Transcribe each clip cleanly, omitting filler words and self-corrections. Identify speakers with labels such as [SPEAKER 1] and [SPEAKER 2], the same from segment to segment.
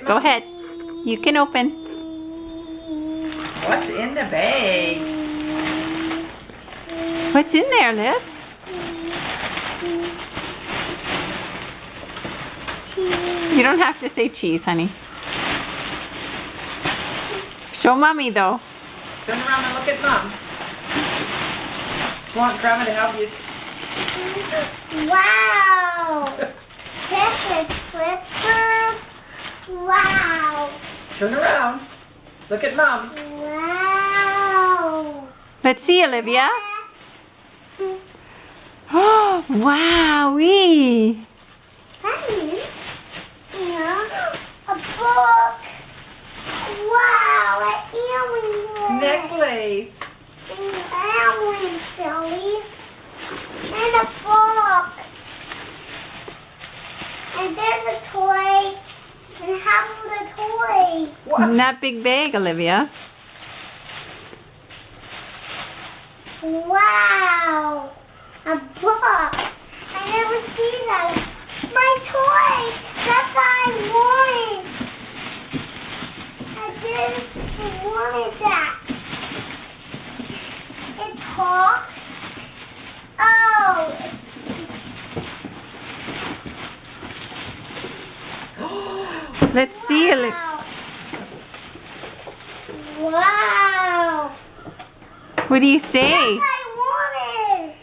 [SPEAKER 1] Go ahead. You can open.
[SPEAKER 2] What's in the bag?
[SPEAKER 1] What's in there, Liv? You don't have to say cheese, honey. Show Mommy, though.
[SPEAKER 2] Turn around and look at Mom. You want Grandma to help you?
[SPEAKER 3] Wow! This is Clippers. Wow!
[SPEAKER 2] Turn around. Look at Mom.
[SPEAKER 3] Wow!
[SPEAKER 1] Let's see, Olivia. Oh, wowee!
[SPEAKER 3] A book. Wow! An earring.
[SPEAKER 2] Necklace.
[SPEAKER 3] An earring, silly. And a book. And there's a toy. And half of the toy.
[SPEAKER 2] What?
[SPEAKER 1] In that big bag, Olivia.
[SPEAKER 3] Wow! A book. I never seen that. My toy. That's what I wanted. I just wanted that. It talks. Oh.
[SPEAKER 1] Let's see, Olivia.
[SPEAKER 3] Wow.
[SPEAKER 1] What do you say?
[SPEAKER 3] That's what I wanted.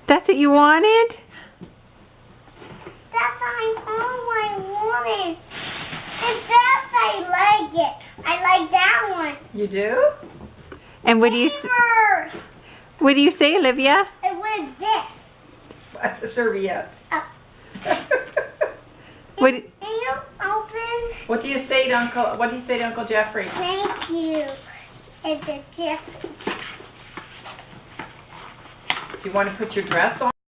[SPEAKER 1] That's what you wanted?
[SPEAKER 3] That's all I wanted. And that I like it. I like that one.
[SPEAKER 2] You do?
[SPEAKER 1] And what do you say, Olivia?
[SPEAKER 3] It was this.
[SPEAKER 2] That's a serviette.
[SPEAKER 3] Oh.
[SPEAKER 1] What?
[SPEAKER 3] Can you open?
[SPEAKER 2] What do you say to Uncle Jeffrey?
[SPEAKER 3] Thank you. It's a gift.
[SPEAKER 2] Do you want to put your dress on?